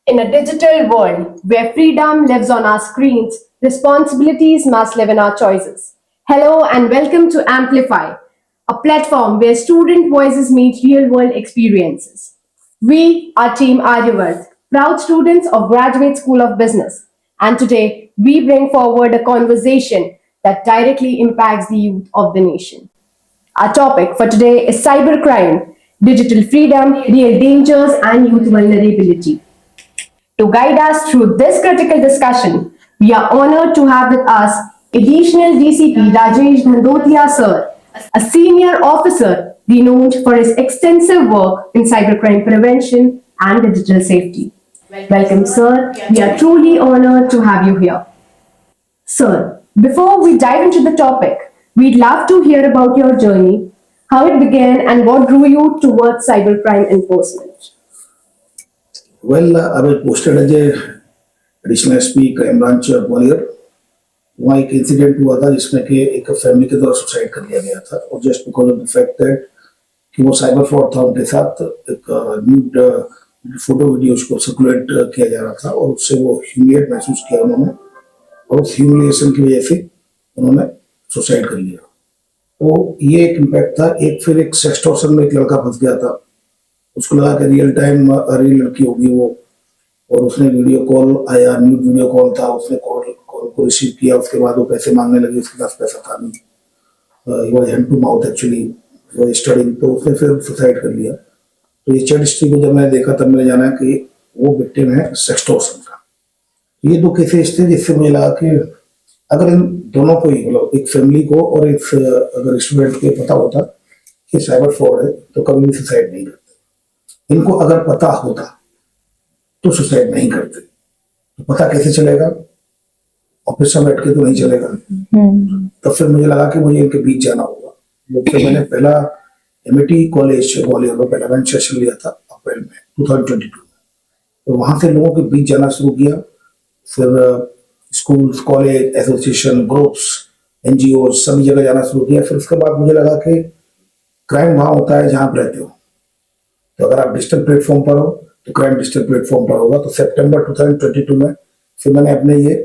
In a digital world where freedom lives on our screens, responsibilities must live in our choices. Hello and welcome to Amplify, a platform where student voices meet real world experiences. We are Team Aryavart, proud students of Graduate School of Business, and today we bring forward a conversation that directly impacts the youth of the nation. Our topic for today is cybercrime, digital freedom, real dangers, and youth vulnerability. To guide us through this critical discussion, we are honored to have with us Additional DCP Rajesh Dhandotia sir, a senior officer renowned for his extensive work in cybercrime prevention and digital safety. Welcome, sir. We are truly honored to have you here. Sir, before we dive into the topic, we'd love to hear about your journey, how it began, and what drew you towards cybercrime enforcement. I was posted as a additional SP crime branch Gwalior. वहाँ एक incident हुआ था जिसमें कि एक family के द्वारा suicide कर लिया गया था और just because of the fact that कि वो साइबर फ्रॉड था उनके साथ एक न्यूड फोटो वीडियोज को सर्कुलेट किया जा रहा था और उससे वो ह्यूमिलिएट महसूस किया उन्होंने और उस ह्यूमिलिएशन की वजह से उन्होंने सुसाइड कर लिया. तो ये एक इम्पैक्ट था. एक फिर एक सेक्सटॉर्शन में एक लड़का फंस गया था. उसको लगा कि रियल टाइम रियल लड़की होगी वो और उसने वीडियो कॉल आया, न्यू वीडियो कॉल था, उसने कॉल को रिसीव किया. उसके बाद वो पैसे मांगने लगे, उसके पास पैसा था नहीं. He was hand to mouth actually वो स्टडिंग. तो उसने फिर सुसाइड कर लिया. तो ये चैट हिस्ट्री को जब मैंने देखा तब मैंने जाना कि वो विक्टिम है सेक्सटॉर्शन का. ये दो केसेस थे जिससे मुझे लगा कि अगर इन दोनों को ही मतलब एक फैमिली को और एक अगर स्टूडेंट को पता होता कि साइबर फ्रॉड है तो कभी भी सुसाइड नहीं करते. इनको अगर पता होता तो सुसाइड नहीं करते. तो पता कैसे चलेगा? ऑफिस में बैठ के तो नहीं चलेगा. तब फिर मुझे लगा कि मुझे इनके बीच जाना होगा. तो मैंने पहला एमआईटी कॉलेज ग्वालियर में पहला बेंच सेशन लिया था अप्रैल में 2022 में. तो वहां से लोगों के बीच जाना शुरू किया. फिर schools, college, association, groups, NGO सभी जगह जाना शुरू किया. फिर उसके बाद मुझे लगा कि क्राइम वहां होता है जहां आप रहते हो. तो अगर आप डिजिटल प्लेटफॉर्म पर हो तो क्राइम डिजिटल प्लेटफॉर्म पर होगा. तो सितंबर 2022 में फिर मैंने अपने ये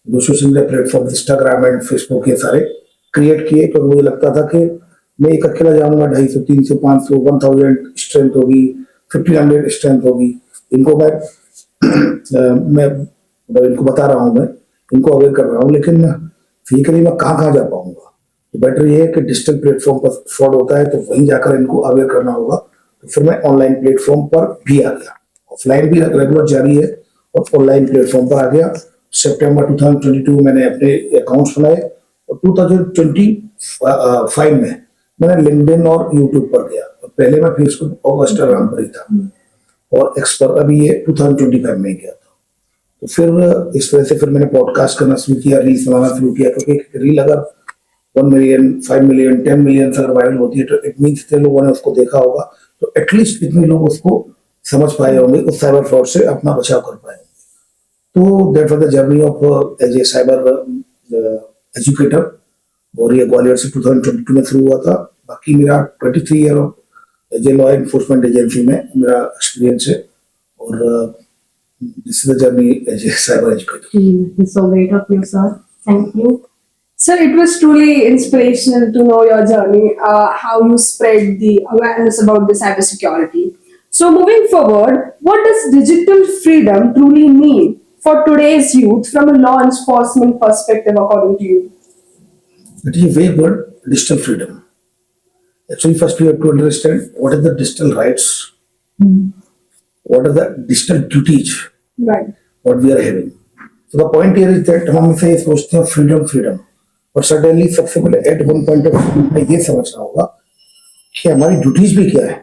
जो social media platform Instagram and Facebook ये सारे क्रिएट किए. क्योंकि मुझे लगता था कि मैं एक अकेला जाऊंगा 250, 300, 500, 1000 स्ट्रेंथ होगी, 1500 स्ट्रेंथ होगी. इनको मैं इनको बता रहा हूँ, मैं इनको अवेयर कर रहा हूँ, लेकिन फिजिकली मैं कहाँ कहाँ जा पाऊंगा. तो बेटर ये है कि डिजिटल प्लेटफॉर्म पर फ्रॉड होता है तो वहीं जाकर इनको अवेयर करना होगा. तो फिर मैं ऑनलाइन प्लेटफॉर्म पर भी आ गया. ऑफलाइन भी रेगुलर जारी है और ऑनलाइन प्लेटफॉर्म पर आ गया. सितंबर 2022 मैंने अपने अकाउंट्स बनाए और 2025 में मैंने लिंक्डइन और यूट्यूब पर गया. पहले मैं फेसबुक और इंस्टाग्राम पर ही था और एक्स पर अभी ये 2025 में गया था. तो फिर इस तरह से फिर मैंने पॉडकास्ट करना शुरू किया, रील्स बनाना शुरू किया. क्योंकि रील अगर 1 मिलियन, 5 मिलियन, 10 मिलियन अगर वायरल होती है तो इट मीन्स इतने लोगों ने उसको देखा होगा. तो एटलीस्ट इतने लोग उसको समझ पाए होंगे, उस साइबर फ्रॉड से अपना बचाव कर पाए होंगे. तो that was the journey of as a cyber educator. और ये ग्वालियर से 2022 में शुरू हुआ था. बाकी मेरा 23 year of as a law enforcement agency में मेरा एक्सपीरियंस है. और this is the journey as a cyber educator. It's so great of you, sir. Thank you. Sir, it was truly inspirational to know your journey, how you spread the awareness about the cybersecurity. So, moving forward, what does digital freedom truly mean for today's youth from a law enforcement perspective, according to you? It is a vague word, digital freedom. Actually, first we have to understand what are the digital rights, what are the digital duties, Right. what we are having. So the point here is that हम हमेशा ये सोचते हैं freedom, और suddenly सबसे पहले at one point of view में ये समझना होगा कि हमारी ड्यूटीज भी क्या है.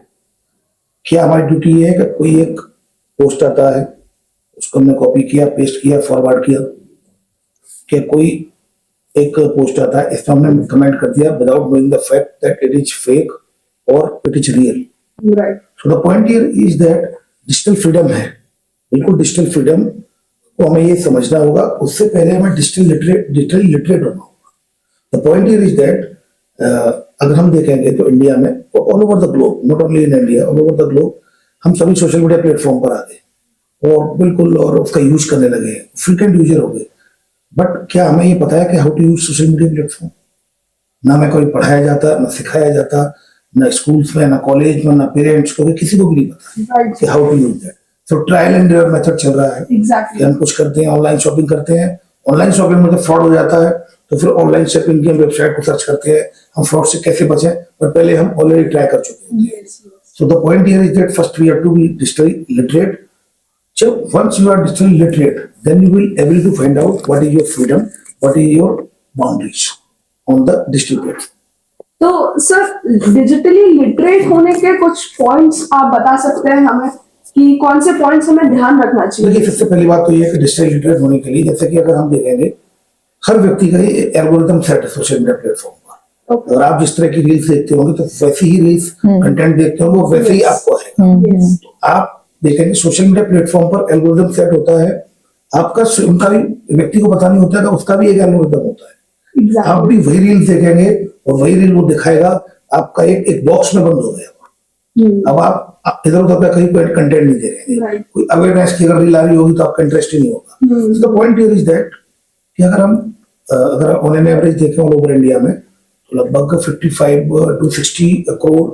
क्या हमारी ड्यूटी है कि कोई एक पोस्ट आता है उसको हमने कॉपी किया, पेस्ट किया, फॉरवर्ड किया. क्या कोई एक पोस्ट आता है इसमें हमने कमेंट कर दिया without knowing the fact that it is fake और it is real. Right. So the point here is that digital freedom है. बिल्कुल डिजिटल फ्रीडम को हमें ये समझना होगा. उससे पहले हमें डिजिटल लिटरेट होना होगा. The point here is that अगर हम देखेंगे तो इंडिया में all over the globe, not only in India, all over the globe हम सभी सोशल मीडिया प्लेटफॉर्म पर आ गए. और बिल्कुल और उसका यूज करने लगे, फ्रीक्वेंट यूजर हो गए। बट क्या हमें ये पता है कि how to use social media platform? ना हमें कोई पढ़ाया जाता, ना सिखाया जाता, ना स्कूल्स में, ना कॉलेज में, ना पेरेंट्स को भी, किसी को भी नहीं पता Right. कि हाउ टू यूज दैट। तो ट्रायल एंड एरर मेथड चल रहा है कि Exactly. हम कुछ करते हैं, ऑनलाइन शॉपिंग करते हैं, ऑनलाइन शॉपिंग में जब फ्रॉड हो जाता है तो फिर ऑनलाइन शॉपिंग की हम वेबसाइट को सर्च करते हैं, हम फ्रॉड से कैसे बचें, पर पहले हम ऑलरेडी ट्राई कर चुके होते हैं। Yes. So the point here is that first we have to be digitally literate. So once you are digitally literate, then you will able to find out what is your freedom, what is your boundaries on the digital platform. तो sir digitally literate होने के कुछ points आप बता सकते हैं हमें कि कौन से पॉइंट्स हमें ध्यान रखना चाहिए? देखिए, सबसे पहली बात तो ये है कि डिजिटल लिटरेट होने के लिए, जैसे कि अगर हम देखेंगे, हर व्यक्ति का एल्गोरिथम सेट है सोशल मीडिया प्लेटफॉर्म पर। Okay. अगर आप जिस तरह की रील्स देखते होंगे तो वैसे ही रील्स कंटेंट देखते होंगे, वो वैसे ही आपको आएगा। Yes. तो आप देखेंगे सोशल मीडिया प्लेटफॉर्म पर एल्गोरिथम सेट होता है, आपका उनका भी, व्यक्ति को पता नहीं होता है, उसका भी एक एल्गोरिथम होता है। आप Exactly. भी वही रील देखेंगे और वही रील वो दिखाएगा, आपका एक बॉक्स में बंद हो गया। अब आप इधर उधर का कहीं कोई कंटेंट नहीं देखेंगे, Right. कोई अवेयरनेस की अगर रील आ रही होगी तो आपका इंटरेस्ट ही नहीं होगा। The point here is that कि अगर ऑन एन एवरेज देखें ऑल ओवर इंडिया में, तो लगभग 55 to 60 crore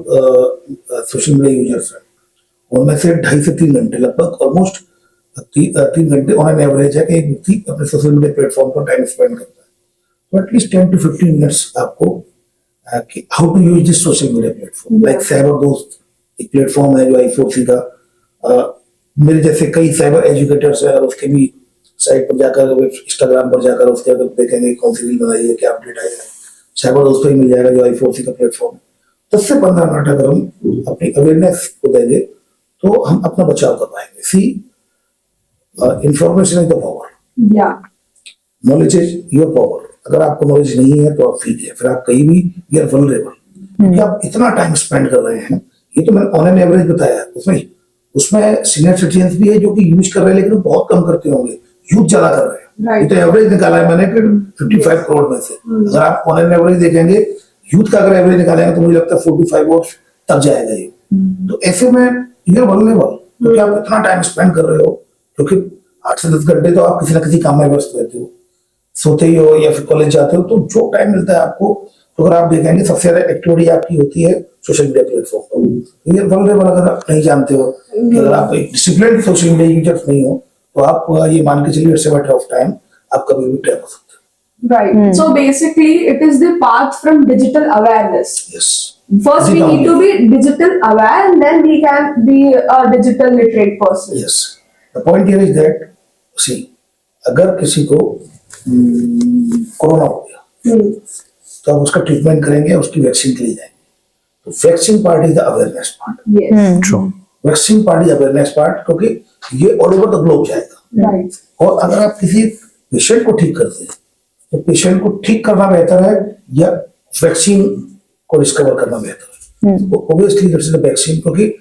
social media users हैं। उनमें से 2.5 से 3 घंटे, लगभग ऑलमोस्ट 3 घंटे ऑन एन एवरेज है कि एक व्यक्ति अपने सोशल मीडिया प्लेटफॉर्म पर टाइम स्पेंड करता है। तो एटलीस्ट 10 to 15 मिनट्स आपको how to use this social media platform. Like cyber दोस्त एक प्लेटफॉर्म है जो I4C का, मेरे जैसे कई साइबर एजुकेटर्स हैं, उसके भी साइट पर जाकर, इंस्टाग्राम पर जाकर उसके अगर देखेंगे कौन सी रील बनाई है, क्या अपडेट आया है, साइबर दोस्त पर ही मिल जाएगा जो I4C का प्लेटफॉर्म। 10 से 15 मिनट अगर हम अपनी अवेयरनेस को देंगे तो हम अपना बचाव कर पाएंगे। See, information is the power, Yeah. Knowledge is your power. अगर आपको नॉलेज नहीं है तो आप ठीक है, फिर आप कहीं भी यू आर वल्नरेबल, क्योंकि आप इतना टाइम स्पेंड कर रहे हैं। ये तो मैंने ऑन एन एवरेज बताया, उसमें सीनियर सिटीजन भी है जो कि यूज कर रहे हैं, लेकिन वो बहुत कम करते होंगे, यूथ ज्यादा कर रहे हैं। Right. ये तो एवरेज निकाला है मैंने कि 55 करोड़ में से। अगर आप ऑन एन एवरेज देखेंगे, यूथ का अगर एवरेज निकालेंगे तो मुझे लगता है 4 to 5 वोट तक जाएगा ये। तो ऐसे में यू आर वल्नरेबल, क्योंकि आप इतना टाइम स्पेंड कर रहे हो, क्योंकि 8 से 10 घंटे तो आप किसी ना किसी काम में व्यस्त रहते हो, सोते ही हो या फिर कॉलेज जाते हो, तो जो टाइम मिलता है आपको, तो अगर आप देखेंगे सबसे ज्यादा एक्टिविटी आपकी होती है सोशल मीडिया प्लेटफॉर्म पर। ये वल्नरेबल, अगर आप नहीं जानते हो कि अगर आप एक डिसिप्लिन सोशल मीडिया यूजर्स नहीं हो, तो आप ये मान के चलिए it's a matter of time, आप कभी भी ट्रैप हो सकते Right. So basically, it is the path from digital awareness. हैं। Yes, First, we need to be digital aware, and then we can be a digital literate person. Yes. The point here is that, see, अगर किसी को corona हो गया Hmm. तो आप उसका treatment करेंगे, उसकी वैक्सीन के लिए जाएंगे। तो vaccine part is the awareness part. Yes. Vaccine part is awareness part, क्योंकि ये ऑल ओवर द ग्लोब जाएगा। Right. और अगर आप किसी पेशेंट को ठीक करते हैं, तो पेशेंट को ठीक करना बेहतर है या वैक्सीन को डिस्कवर करना बेहतर है? ऑब्वियसली दैट्स द वैक्सीन, क्योंकि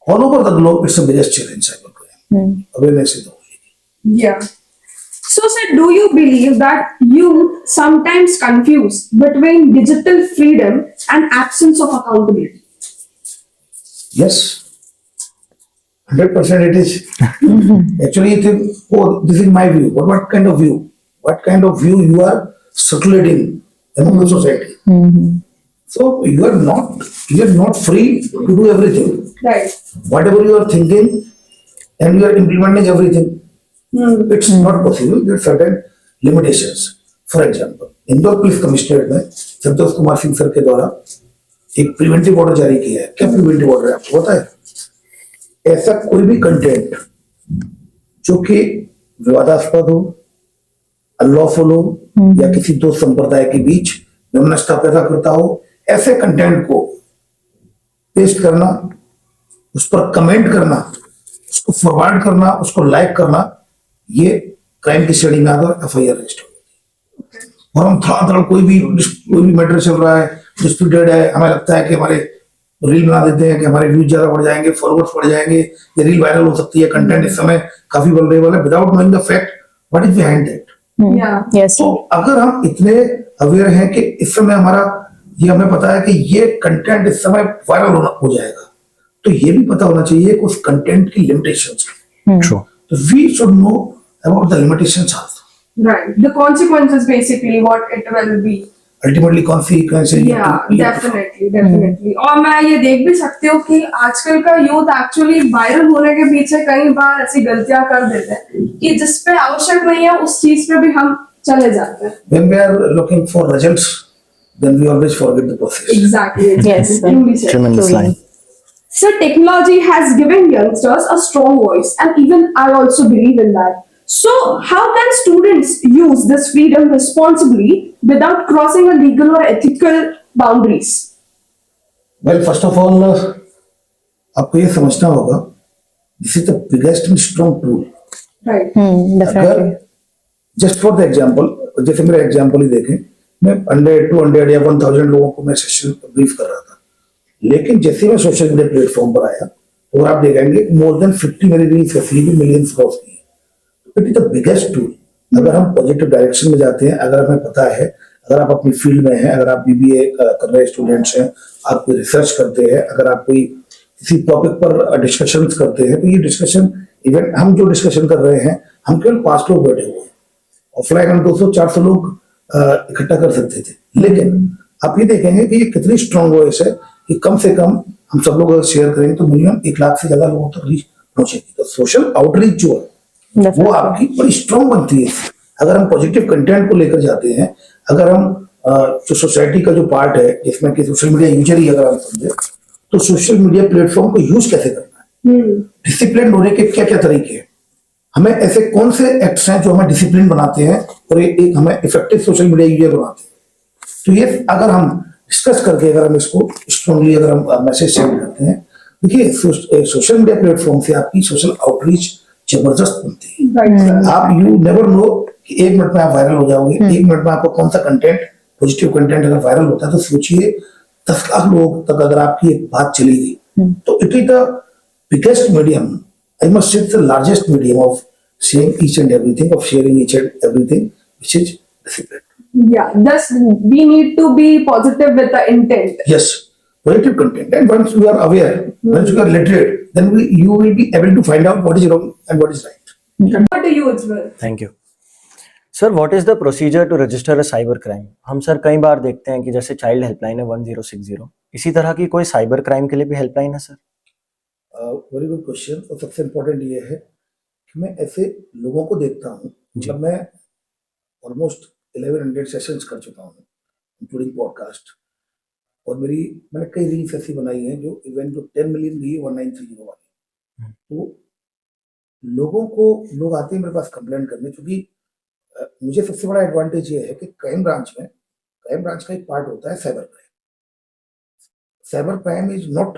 all over the globe it's a biggest challenge awareness is the only. Yeah. So, sir, do you believe that youth sometimes confuse between digital freedom and absence of accountability? Yes, 100% it is. Actually, it is, oh, this is my view. But what kind of view? What kind of view you are circulating among the society? So you are not free to do everything. Right. Whatever you are thinking, and you are implementing everything. It's not possible. There are certain limitations. For example, Indore police commissionerate में Santosh Kumar Singh sir के द्वारा एक preventive order जारी किया है। क्या preventive order है आपको पता है? ऐसा कोई भी कंटेंट जो कि विवादास्पद हो, अनलॉफुल हो, या किसी दो संप्रदाय के बीच वैमनस्यता पैदा करता हो, ऐसे कंटेंट को पेस्ट करना, उस पर कमेंट करना, उसको फॉरवर्ड करना, उसको लाइक करना, ये क्राइम की श्रेणी में आकर FIR रजिस्टर होती है। और हम थोड़ा कोई भी मैटर चल रहा है, डिस्प्यूटेड है, हमें लगता है कि हमारे रील बना देते हैं कि हमारे व्यूज ज्यादा बढ़ जाएंगे, फॉलोअर्स बढ़ जाएंगे, ये रील वायरल हो सकती है, कंटेंट इस समय काफी वल्नरेबल है, without knowing the fact what is behind that. Yeah. Yes. तो अगर हम इतने अवेयर हैं कि इस समय ये हमें पता है कि ये कंटेंट इस समय वायरल हो जाएगा, तो ये भी पता होना चाहिए कि उस कंटेंट की limitations, True. So we should know about the limitations also. Right. The consequences, basically, what it will be. Ultimately consequences you Yeah, have to- definitely, definitely. और मैं ये देख भी सकती हूँ कि आजकल का यूथ एक्चुअली वायरल होने के पीछे कई बार ऐसी गलतियां कर देते हैं कि जिस पे आवश्यक नहीं है उस चीज पे भी हम चले जाते हैं. When we are looking for results, then we always forget the process. Exactly. Yes, sir. Truly said. Tremendous Truly. line. So technology has given youngsters a strong voice, and even I also believe in that. So how can students use this freedom responsibly without crossing a legal or ethical boundaries? Well, first of all, आपको ये समझना होगा, this is the biggest and strong tool. Right. Definitely. अगर just for the example, जैसे मेरा example ही देखें, मैं 100, 200 या 1000 लोगों को मैं सेशन ब्रीफ कर रहा था, लेकिन जैसे मैं सोशल मीडिया प्लेटफॉर्म पर आया तो आप देखेंगे मोर देन 50 मेरी रील्स ऐसी भी मिलियंस क्रॉस की। It is the biggest tool. अगर हम पॉजिटिव डायरेक्शन में जाते हैं, अगर हमें पता है, अगर आप अपनी फील्ड में हैं, अगर आप बीबीए कर रहे स्टूडेंट्स हैं, आप कोई रिसर्च करते हैं, अगर आप कोई किसी टॉपिक पर डिस्कशन करते हैं, तो ये डिस्कशन, इवन हम जो डिस्कशन कर रहे हैं, हम केवल 5 लोग बैठे हुए हैं। ऑफलाइन हम 200-400 लोग इकट्ठा कर सकते थे, लेकिन आप ये देखेंगे कि ये कितनी स्ट्रांग वॉइस है कि कम से कम हम सब लोग अगर शेयर करेंगे तो मिनिमम 1 लाख से ज्यादा लोगों तक रीच पहुंचेगी। तो सोशल आउटरीच जो है वो Definitely. आपकी बड़ी स्ट्रांग बनती है अगर हम पॉजिटिव कंटेंट को लेकर जाते हैं। अगर हम जो सोसाइटी का जो पार्ट है, जिसमें कि सोशल मीडिया यूजर ही अगर हम समझे, तो सोशल मीडिया प्लेटफॉर्म को यूज कैसे करना है, डिसिप्लिन होने के क्या क्या तरीके हैं, हमें ऐसे कौन से एक्ट्स हैं जो हमें डिसिप्लिन बनाते हैं और एक हमें इफेक्टिव सोशल मीडिया यूजर बनाते हैं। तो ये अगर हम डिस्कस करके अगर हम इसको स्ट्रांगली अगर हम मैसेज सेंड करते हैं, देखिए सोशल मीडिया प्लेटफॉर्म से आपकी सोशल आउटरीच जबरदस्त बनती है। Right, sir. आप यू नेवर नो कि 1 मिनट में आप वायरल हो जाओगे, 1 मिनट में आपको कौन सा कंटेंट, पॉजिटिव कंटेंट अगर वायरल होता है तो सोचिए 10 लाख लोग तक अगर आपकी एक बात चली गई, तो it is the biggest medium, I must say the largest medium of sharing each and everything, of sharing each and everything which is discipline. Yeah, thus we need to be positive with the intent. Yes, positive content, and once you are aware, once you are literate, then you will be able to find out what is wrong and what is right. What do you Ujjwal? Thank you sir. What is the procedure to register a cyber crime? हम sir कई बार देखते हैं कि जैसे child helpline है 1060, इसी तरह की कोई साइबर क्राइम के लिए भी हेल्पलाइन है सर? Very good question. और सबसे इम्पोर्टेंट ये है कि मैं ऐसे लोगों को देखता हूँ, मतलब मैं ऑलमोस्ट 1100 सेशंस कर चुका हूँ इंक्लूडिंग पॉडकास्ट, और मैंने कई रील्स ऐसी बनाई हैं जो इवन जो 10 मिलियन गई 1930 वाली। तो लोग आते हैं मेरे पास कंप्लेंट करने, क्योंकि मुझे सबसे बड़ा एडवांटेज ये है कि क्राइम ब्रांच का एक पार्ट होता है cyber crime. Cyber crime is not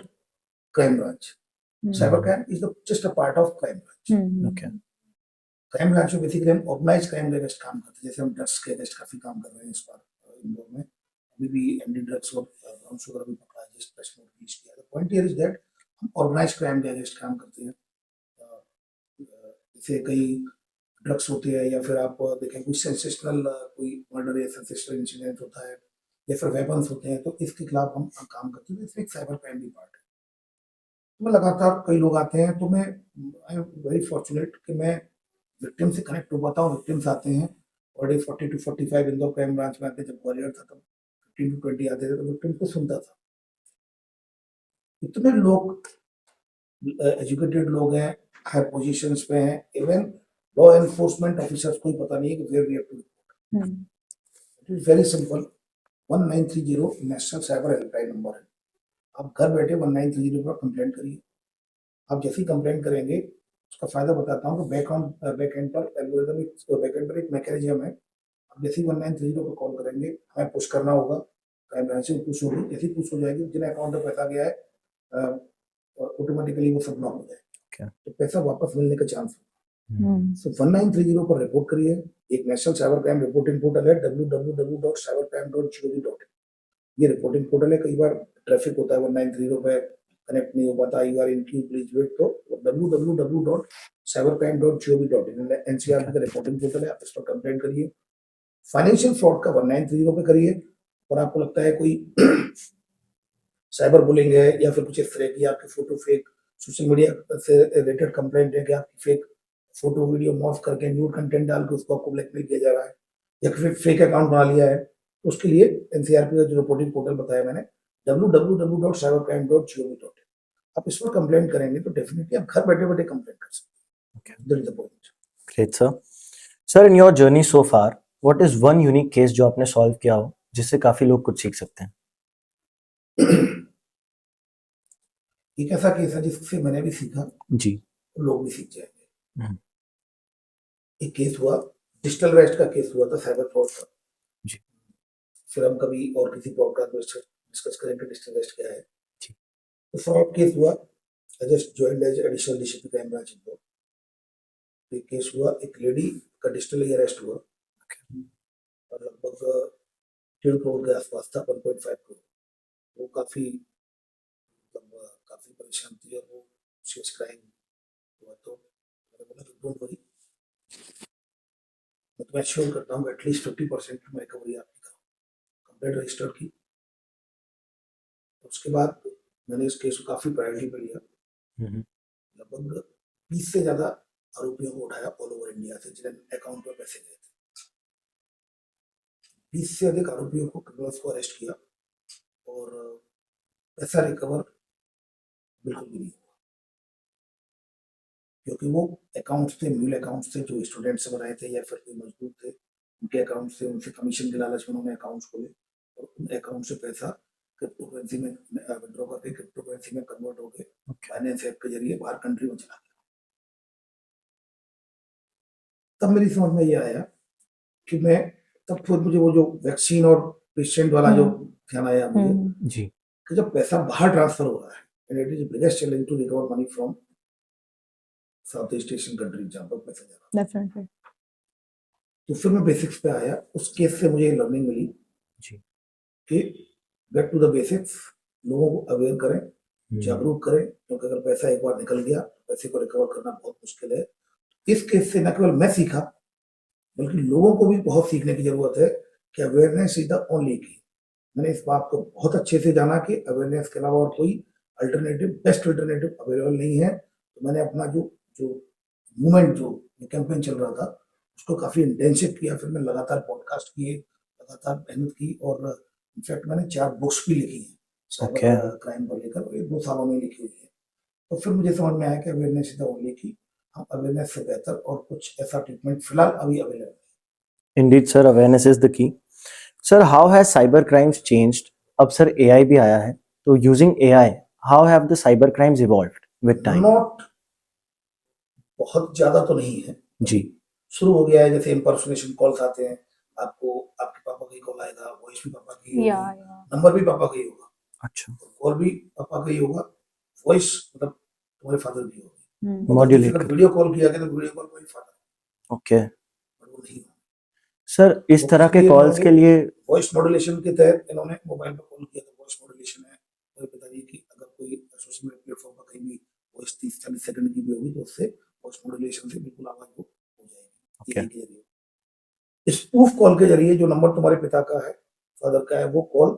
crime branch, cyber crime is just a part of crime branch. Okay. Crime branch में बेसिकली हम ऑर्गेनाइज क्राइम के अगेंस्ट काम करते हैं, जैसे हम ड्रग्स के अगेंस्ट काफी काम कर रहे हैं इस बार इंदौर में, अभी भी एंटी ड्रग्स और ब्राउन शुगर भी पकड़ा है, जिस प्रेस नोट रिलीज किया। The point here is that हम ऑर्गेनाइज क्राइम के अगेंस्ट काम करते हैं। जैसे कई ड्रग्स होते हैं, या फिर आप देखें कोई सेंसेशनल कोई मर्डर या सेंसेशनल इंसिडेंट होता है, या फिर वेपन्स होते हैं, तो इसके खिलाफ हम काम करते हैं। इसमें एक साइबर क्राइम भी पार्ट है। तो मैं लगातार कई लोग आते हैं, तो मैं आई एम वेरी फॉर्चुनेट कि मैं विक्टिम से कनेक्ट हो पाता हूँ। विक्टिम्स आते हैं और 40 to 45 इंदौर क्राइम ब्रांच में आते हैं। जब ग्वालियर था तब 15 to 20 आते थे, तो विक्टिम को सुनता था। इतने लोग एजुकेटेड लोग हैं, हाई पोजीशंस पे हैं, इवन लॉ एनफोर्समेंट ऑफिसर्स को ही पता नहीं है कि where we have to report. It is very simple. 1930 national cyber helpline number है। आप घर बैठे 1930 पर कंप्लेंट करिए। आप जैसे ही कंप्लेंट करेंगे, उसका फायदा बताता हूँ कि बैक एंड पर एल्गोरिथम, बैक एंड पर एक मैकेनिज्म है। आप जैसे ही 1930 पर कॉल करेंगे, हमें पुश करना होगा, क्राइम ब्रांच से पुश होगी। जैसे ही पुश हो जाएगी, जिन अकाउंट में पैसा गया है ऑटोमेटिकली वो सब ब्लॉक हो जाएगा, तो पैसा वापस मिलने का चांस होगा। सो 1930 पर रिपोर्ट करिए। एक national cyber crime reporting portal है, www.cybercrime.go.in। ये रिपोर्टिंग पोर्टल है। कई बार ट्रैफिक होता है 1930 पे कनेक्ट नहीं हो पाता, you are in queue please wait, तो www.cybercrime.go.in एनसीआरबी का रिपोर्टिंग पोर्टल है। आप इस पर कंप्लेंट करिए। फाइनेंशियल फ्रॉड का 1930 पे करिए। और आपको लगता है कोई साइबर बुलिंग है या फिर कुछ इस तरह की आपकी फोटो फेक सोशल मीडिया से रिलेटेड कंप्लेंट है कि आपकी फेक फोटो वीडियो मॉर्फ करके न्यूड कंटेंट डाल के उसको आपको ब्लैकमेल किया जा रहा है या फिर फेक अकाउंट बना लिया है, तो उसके लिए एनसीआरपी का जो रिपोर्टिंग पोर्टल बताया मैंने www.cybercrime.gov.in, आप इस पर कंप्लेंट करेंगे तो डेफिनेटली आप घर बैठे बैठे कंप्लेंट कर सकते Okay. हैं। That is the point. Great sir. Sir in your journey so far what is one unique case जो आपने सॉल्व किया हो जिससे काफी लोग कुछ सीख सकते हैं? एक ऐसा केस है जिससे मैंने भी सीखा, जी। लोग भी सीख जाएंगे। हम्म। एक केस हुआ, डिजिटल वेस्ट का केस हुआ था, साइबर फ्रॉड का। जी। फिर हम कभी और किसी पॉडकास्ट में डिस्कस करेंगे डिजिटल वेस्ट क्या है। जी। तो फ्रॉड केस हुआ, I just joined as additional DCP crime branch Indore. एक केस हुआ, एक लेडी का डिजिटली अरेस्ट हुआ और लगभग 1.5 करोड़ के आसपास था, 1.5 करोड़। वो काफी काफी परेशान थी और वो सीरियस क्राइम हुआ। तो मैंने बोला कि डोंट वरी, मैं तुम्हें एश्योर करता हूँ एटलीस्ट 50% में रिकवरी आपकी करूँ। कंप्लेंट रजिस्टर की। उसके बाद मैंने इस केस को काफी प्रायोरिटी पे लिया। लगभग 20 से ज्यादा आरोपियों को उठाया ऑल ओवर इंडिया से जिन्हें अकाउंट में पैसे गए थे। 20 से अधिक आरोपियों को, क्रिमिनल्स को अरेस्ट किया और पैसा रिकवर बिल्कुल भी नहीं हुआ, क्योंकि वो अकाउंट्स थे, म्यूल अकाउंट्स थे जो स्टूडेंट से बनाए थे या फिर कोई मजदूर थे, उनके अकाउंट से उनसे कमीशन के लालच में उन्होंने अकाउंट्स खोले और उन अकाउंट से पैसा क्रिप्टो करेंसी में विड्रॉ करके क्रिप्टो करेंसी में कन्वर्ट हो गए, फाइनेंस ऐप के जरिए बाहर कंट्री में चला गया। तब मेरी समझ में ये आया कि मैं, तब फिर मुझे वो जो वैक्सीन और पेशेंट वाला जो ध्यान आया मुझे जी। कि जब पैसा बाहर ट्रांसफर हो रहा है and it is biggest challenge to recover money from south east Asian country जहाँ पर पैसा जा रहा है। Definitely. तो फिर मैं बेसिक्स पे आया। उस केस से मुझे लर्निंग मिली जी। कि गेट टू द बेसिक्स, लोगों को अवेयर करें, जागरूक करें, क्योंकि अगर पैसा एक बार निकल गया पैसे को रिकवर करना बहुत मुश्किल है। इस केस से न केवल मैं सीखा बल्कि लोगों को भी बहुत सीखने की जरूरत है कि अवेयरनेस इज द ओनली की। मैंने इस बात को बहुत अच्छे से जाना कि अवेयरनेस के अलावा और कोई अल्टरनेटिव, बेस्ट अल्टरनेटिव अवेलेबल नहीं है। तो मैंने अपना जो जो मूवमेंट, जो कैंपेन चल रहा था, उसको काफी इंटेंसिव किया। फिर मैं लगातार पॉडकास्ट किए, लगातार मेहनत की और इनफैक्ट मैंने 4 बुक्स भी लिखी हैं साइबर क्राइम को लेकर, और ये 2 सालों में लिखी हुई है। तो फिर मुझे समझ में आया कि अवेयरनेस इज द ओनली की। हम अवेयरनेस से बेहतर और कुछ ऐसा ट्रीटमेंट फिलहाल अभी अवेलेबल है। Indeed sir, awareness is the key. Sir how has cyber crimes changed? अब सर एआई भी आया है, तो using AI how have the cyber crimes evolved with time? Not बहुत ज्यादा तो नहीं है जी। शुरू हो गया है, जैसे इम्पर्सोनेशन कॉल्स आते हैं, आपको आपके पापा का ही कॉल आएगा, वॉइस भी पापा की Yeah, होगी, yeah. नंबर भी पापा का ही होगा, अच्छा। कॉल भी पापा का ही होगा, वॉइस मतलब तुम्हारे फादर की होगी। मॉड्यूलेट अगर वीडियो कॉल किया गया तो वीडियो कॉल कोई फादर, ओके। बट वो नहीं होगा। सर इस तरह के कॉल्स के लिए वॉइस मॉड्यूलेशन के तहत इन्होंने मोबाइल पर कॉल किया तो वॉइस मॉड्यूलेशन है। मुझे पता नहीं कि अगर कोई सोशल मीडिया प्लेटफॉर्म पर कहीं भी वॉइस 30-40 सेकंड की भी होगी तो उससे वॉइस मॉड्यूलेशन से बिल्कुल आवाज वो हो जाएगी। Okay. के जरिए स्पूफ कॉल के जरिए जो नंबर तुम्हारे पिता का है, फादर का है, वो कॉल,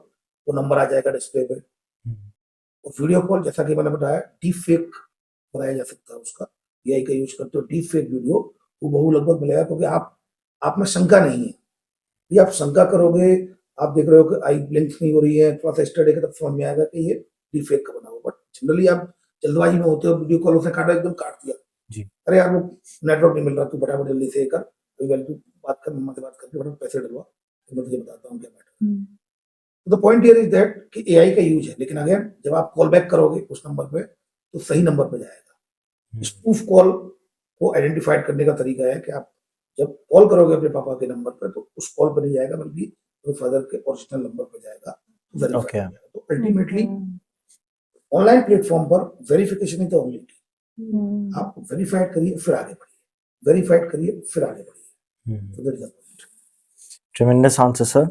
वो नंबर आ जाएगा डिस्प्ले पे। और वीडियो कॉल, जैसा कि मैंने बताया, डीप फेक बनाया जा सकता है उसका, एआई का यूज करते हो डीप फेक वीडियो, वो बहु लगभग मिलेगा, क्योंकि आप में शंका नहीं है। ये आप शंका करोगे, आप देख रहे हो कि आई ब्लिंक नहीं हो रही है, थोड़ा सा स्टडी तब समझ में आएगा कि ये डीप फेक का बना हुआ। बट जनरली आप जल्दबाजी में होते हो, वीडियो कॉल से काटा, एकदम काट दिया, जी। अरे यार वो नेटवर्क नहीं मिल रहा, तू फटाफट जल्दी से कर, तू बात कर, मम्मा से बात करके फटाफट पैसे डलवा, तो मैं तुझे बताता हूँ क्या मैटर। तो the point here is that कि एआई का यूज है, लेकिन अगेन जब आप कॉल बैक करोगे उस नंबर पे तो सही नंबर पे जाएगा। स्पूफ कॉल को आइडेंटिफाइड करने का तरीका है कि आप जब कॉल करोगे अपने पापा के नंबर पे तो उस कॉल पर नहीं जाएगा, बल्कि अपने फादर के ओरिजिनल नंबर पे जाएगा, तो verify Okay. हो जाएगा। तो अल्टीमेटली ऑनलाइन प्लेटफॉर्म पर वेरिफिकेशन ही तो ओनली की। आप वेरीफाइड करिए फिर आगे बढ़िए, वेरीफाइड करिए फिर आगे बढ़िए। So that is the point. Tremendous answer, sir.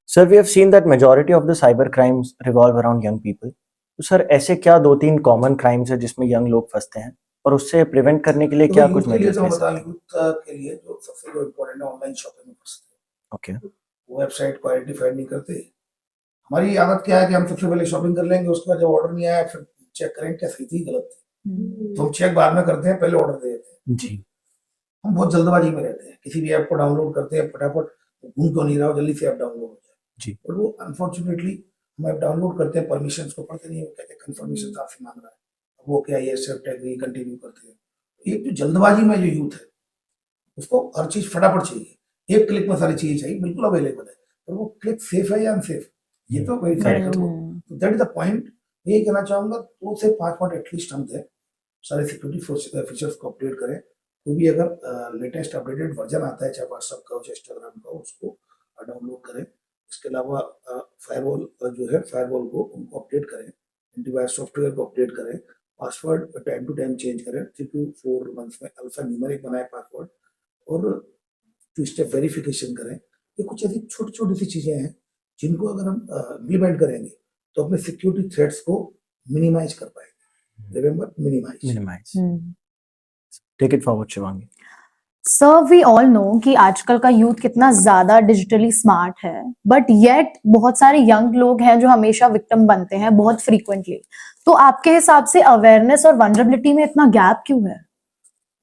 Sir, we have seen that majority of the cyber crimes revolve around young people. तो सर ऐसे क्या 2-3 कॉमन क्राइम्स है जिसमें यंग लोग फंसते हैं, और उससे प्रिवेंट करने के लिए क्या कुछ यूथ के लिए मेजर्स तो ले हम सकते बता, हैं? यूथ के लिए जो सबसे जो इम्पोर्टेंट है, ऑनलाइन शॉपिंग में फंसते हैं। ओके। वो वेबसाइट को आइडेंटिफाइड नहीं करते। हमारी आदत क्या है कि हम सबसे पहले शॉपिंग कर लेंगे, उसके बाद जब ऑर्डर नहीं आया फिर चेक करेंगे क्या सही थी गलत थी। तो हम चेक बाद में करते हैं, पहले ऑर्डर दे देते हैं। जी हम बहुत जल्दबाजी में रहते हैं, किसी भी ऐप को डाउनलोड करते हैं फटाफट, घूम क्यों नहीं रहा हो, जल्दी से ऐप डाउनलोड हो जाए। जी और वो अनफॉर्चुनेटली हम ऐप डाउनलोड करते हैं, परमिशंस को पढ़ते नहीं, वो कहते हैं कंफर्मेशन आपसे मांग रहा है, अब वो क्या ये एक्सेप्ट एग्री कंटिन्यू करते हैं। ये जो जल्दबाजी में जो यूथ है, उसको हर चीज फटाफट चाहिए, एक क्लिक में सारी चीजें चाहिए, बिल्कुल अवेलेबल है, पर वो क्लिक सेफ है या अनसेफ, ये तो वेरीफाई Correct. करो। तो दैट इज द पॉइंट। यही कहना चाहूंगा, 2 से 5 मिनट एटलीस्ट हम दें, सारे सिक्योरिटी फीचर्स को अपडेट करें। कोई भी अगर लेटेस्ट अपडेटेड वर्जन आता है, चाहे व्हाट्सएप का हो चाहे इंस्टाग्राम का हो, उसको डाउनलोड करें। इसके अलावा फायरवॉल जो है, फायरवॉल को उनको अपडेट करें, एंटीवायरस सॉफ्टवेयर को अपडेट करें, password time to time change करें, 3 to 4 months में अल्फा न्यूमेरिक बनाए पासवर्ड, और 2 स्टेप वेरिफिकेशन करें। ये कुछ ऐसी छोटी छोटी सी चीजें हैं जिनको अगर हम इम्प्लीमेंट करेंगे तो अपने सिक्योरिटी थ्रेट्स को मिनिमाइज कर पाएंगे। Remember, minimise. Minimise. Take it forward Shivangi. Sir we all know कि आजकल का यूथ कितना ज्यादा डिजिटली स्मार्ट है, बट येट बहुत सारे यंग लोग हैं जो हमेशा विक्टिम बनते हैं बहुत फ्रीक्वेंटली। तो आपके हिसाब से अवेयरनेस और वनरेबिलिटी में इतना गैप क्यों है?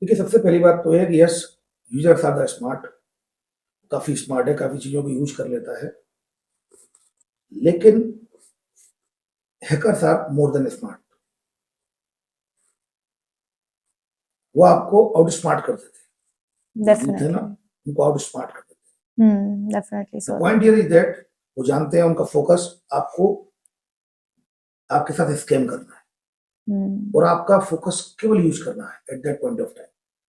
देखिए, सबसे पहली बात तो है कि yes, users are the smart, काफी स्मार्ट है, काफी चीजों को यूज कर लेता है, लेकिन hackers are more than smart. वो आपको आउट स्मार्ट कर देते हैं, यूथ है डेफिनेटली ना, उनको आउट स्मार्ट कर देते हैं। Definitely sir. Point here is that वो जानते हैं उनका फोकस आपको आपके साथ स्कैम करना है, और आपका फोकस केवल यूज करना है at that point of time.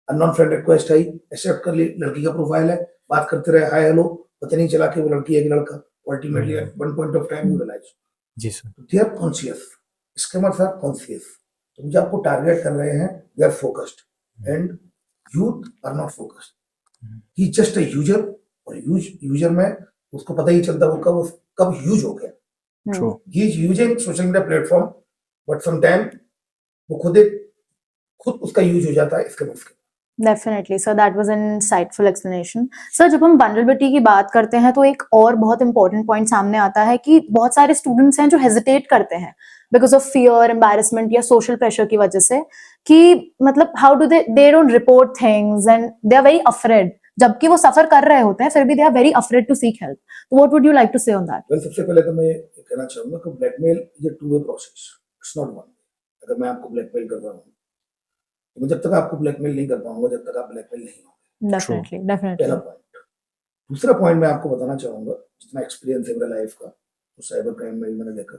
Unknown friend request आई, एक्सेप्ट कर ली, लड़की का प्रोफाइल है, बात करते रहे, हाय हेलो, पता नहीं चला कि वो लड़की है कि लड़का। Ultimately at one point of time you realise जी sir. They are conscious, scammers are conscious. तो जो आपको टारगेट कर रहे हैं, they are focused, and youth are not focused. He just a user, और यूजर में उसको पता ही चलता वो कब यूज हो गया। True. He is using social media platform, but some time वो खुद उसका यूज हो जाता है इसके बाद। Definitely sir, that was an insightful explanation. Sir, जब हम वनरेबिलिटी की बात करते हैं तो एक और बहुत इंपॉर्टेंट पॉइंट सामने आता है कि बहुत सारे स्टूडेंट्स हैं जो हेजिटेट करते हैं बिकॉज ऑफ फियर, एम्बैरेसमेंट या सोशल प्रेशर की वजह से, कि मतलब how do they don't report things and they are very afraid, जबकि वो सफर कर रहे होते हैं फिर भी they are very afraid to seek help. तो what would you like to say on that? Well, सबसे पहले तो मैं ये कहना चाहूंगा कि blackmail is a 2 way process, it's not one. अगर मैं आपको ब्लैकमेल कर रहा हूँ, तो मैं जब तक आपको ब्लैकमेल नहीं कर पाऊंगा जब तक आप ब्लैकमेल नहीं होंगे। डेफिनेटली पहला डेफिनेटली। पॉइंट। दूसरा पॉइंट मैं आपको बताना चाहूंगा, जितना एक्सपीरियंस है मेरा लाइफ का, तो साइबर क्राइम में भी मैंने देखा,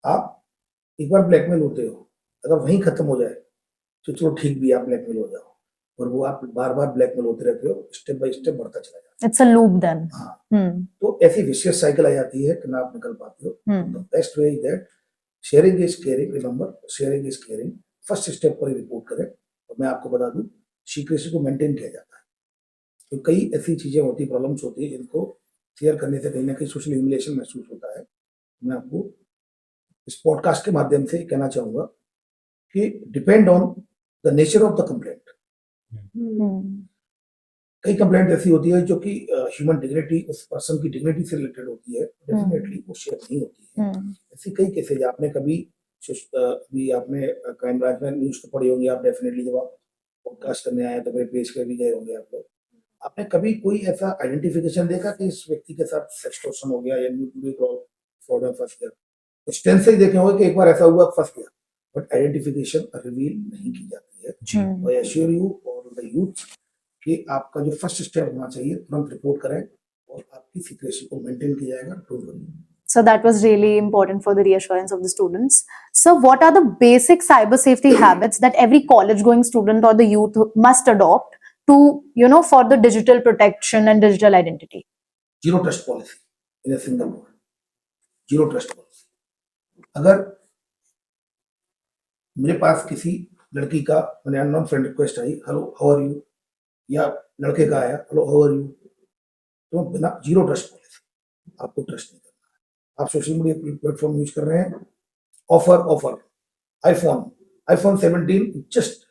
आप एक बार ब्लैकमेल होते हो, अगर वहीं खत्म हो जाए तो चलो ठीक भी, आप ब्लैकमेल हो जाओ, और वो आप बार बार ब्लैकमेल होते रहते हो, स्टेप बाय स्टेप बढ़ता चला जाता इट्स अ लूप देन। है। हाँ, तो ऐसी विशियस साइकिल आ जाती है कि ना आप निकल पाते हो। The best way is that sharing is caring. Remember, sharing is caring. First step पर ही रिपोर्ट करें। और मैं आपको बता दूं, सीक्रेसी को मेंटेन किया जाता है, तो कई ऐसी चीजें होती, प्रॉब्लम्स होती है, जिनको शेयर करने से कहीं ना कहीं सोशल ह्यूमिलिएशन महसूस होता है। मैं आपको इस पॉडकास्ट के माध्यम से कहना चाहूंगा कि depend on the nature of the complaint. कई कंप्लेंट ऐसी होती है जो कि ह्यूमन डिग्निटी, उस पर्सन की डिग्निटी से रिलेटेड होती है, डेफिनेटली वो शेयर नहीं होती है। ऐसी कई केसेज आपने कभी आपने क्राइम ब्रांच में न्यूज तो पढ़ी होंगी आप, डेफिनेटली जब आप पॉडकास्ट करने आए तो मेरे पेज पे भी गए होंगे आप लोग। आपने कभी कोई ऐसा आइडेंटिफिकेशन देखा कि इस व्यक्ति के साथ सेक्सटॉर्शन हो गया या फ्रॉड में फंस गया? इंस्टेंस से ही देखे होंगे कि एक बार ऐसा हुआ, फंस गया, बट आइडेंटिफिकेशन रिवील नहीं की जाती है। जी आई एश्योर यू और द यूथ कि आपका जो फर्स्ट स्टेप होना चाहिए, तुरंत रिपोर्ट करें और आपकी सीक्रेसी को मेंटेन किया जाएगा। Don't worry. So that was really important for the reassurance of the students. So what are the basic cyber safety habits that every college going student or the youth must adopt to, for the digital protection and digital identity? Zero trust policy in a single word, zero trust policy. अगर मेरे पास किसी लड़की का मैंने unknown friend request आई, hello how are you, या लड़के का आया हेलो हाउ आर यू, तो बिना जीरो ट्रस्ट पॉलिसी, आपको ट्रस्ट नहीं करना है। आप सोशल मीडिया प्लेटफॉर्म यूज कर रहे हैं, offer iPhone 17 just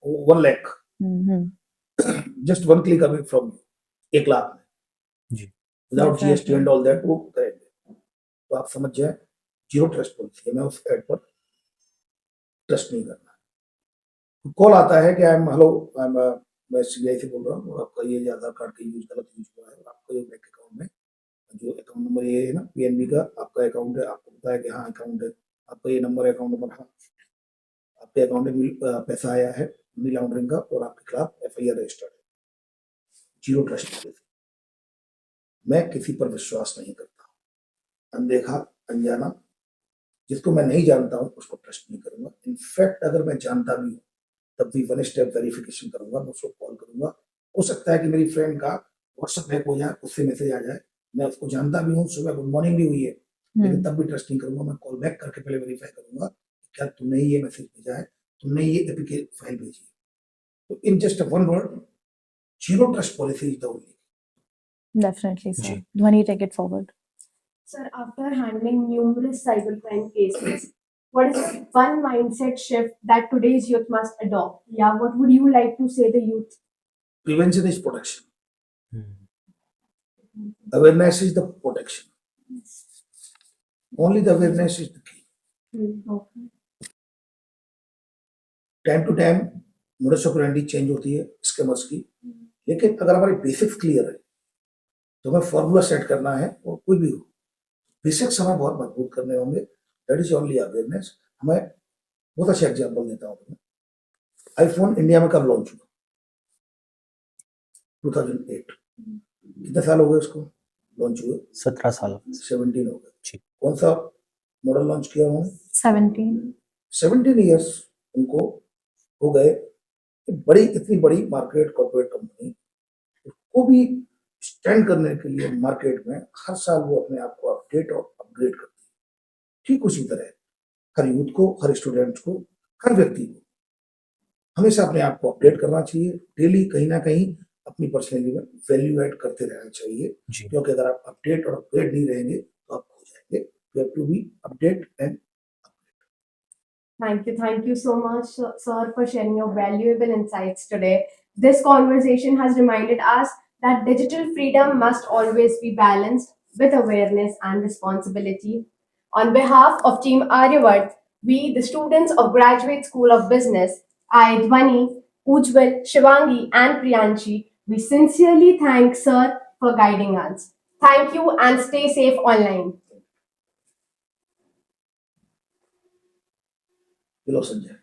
1 lakh, just 1 click away from 1 lakh में, जी without GST and all that वो करेंगे। तो आप समझ जाए जीरो ट्रस्ट पॉलिसी है। मैं उस एड पर ट्रस्ट नहीं करना। कॉल आता है कि आई एम हेलो, मैं सीबीआई से बोल रहा हूँ और आपका ये आधार कार्ड का यूज गलत यूज हुआ है और आपका ये बैंक अकाउंट में जो अकाउंट नंबर ये है ना पीएनबी का आपका अकाउंट है, आपको पता है कि हाँ अकाउंट है, आपका ये नंबर अकाउंट नंबर, हाँ आपके अकाउंट में पैसा आया है मनी लॉन्ड्रिंग का और आपके खिलाफ एफआईआर रजिस्टर्ड है। Zero trust policy. मैं किसी पर विश्वास नहीं करता, अनदेखा अनजाना, जिसको मैं नहीं जानता हूँ उसको ट्रस्ट नहीं करूंगा। इनफैक्ट अगर मैं जानता भी हूँ तब भी वन स्टेप वेरिफिकेशन करूंगा, मैं उसको कॉल करूंगा। हो सकता है कि मेरी फ्रेंड का व्हाट्सएप हैक हो जाए, उससे मैसेज आ जाए, मैं उसको जानता भी हूँ, सुबह गुड मॉर्निंग भी हुई है, लेकिन तब भी ट्रस्ट नहीं करूंगा। मैं कॉल बैक करके पहले वेरीफाई करूंगा क्या तुमने ये मैसेज भेजा है, तुमने ये एपीके फाइल भेजी है। तो in just one word, zero trust policy is the only. Definitely, sir. जी। Dhwani, take it forward. Sir, after handling numerous cybercrime cases, what is one mindset shift that today's youth must adopt? Yeah, what would you like to say the youth? Prevention is protection. Awareness is the protection. Only the awareness is the key. Okay. Time to time modus operandi change होती है scammers की, लेकिन अगर हमारे basics clear है तो हमें formula set करना है और कोई भी हो, बेसिक्स हमें बहुत मजबूत करने होंगे। That is only awareness. हमें बहुत अच्छा एग्जांपल देता हूँ तुम्हें। आईफोन इंडिया में कब लॉन्च हुआ? 2008। कितने साल हो गए उसको लॉन्च हुए? 17 साल। 17 हो गए। जी। कौन सा मॉडल लॉन्च किया उन्होंने? 17. 17 ईयर्स उनको हो गए। बड़ी इतनी बड़ी मार्केट कॉर्पोरेट कंपनी को भी स्टैंड करने के लिए मार्केट में हर साल वो अपने आप को अपडेट और अपग्रेड करती है। ठीक उसी तरह हर यूथ को, हर स्टूडेंट को, हर व्यक्ति को हमेशा अपने आप को अपडेट करना चाहिए। डेली कहीं ना कहीं अपनी पर्सनैलिटी में वैल्यू ऐड करते रहना चाहिए, जी। क्योंकि अगर आप अपडेट और अपग्रेड नहीं रहेंगे तो आप खो जाएंगे। You have to be update and Thank you so much, sir, for sharing your valuable insights today. This conversation has reminded us that digital freedom must always be balanced with awareness and responsibility. On behalf of Team Aryavart, we, the students of Graduate School of Business, I, Dhwani, Ujjwal, Shivangi, and Priyanshi, we sincerely thank Sir for guiding us. Thank you and stay safe online. Below Sanjay.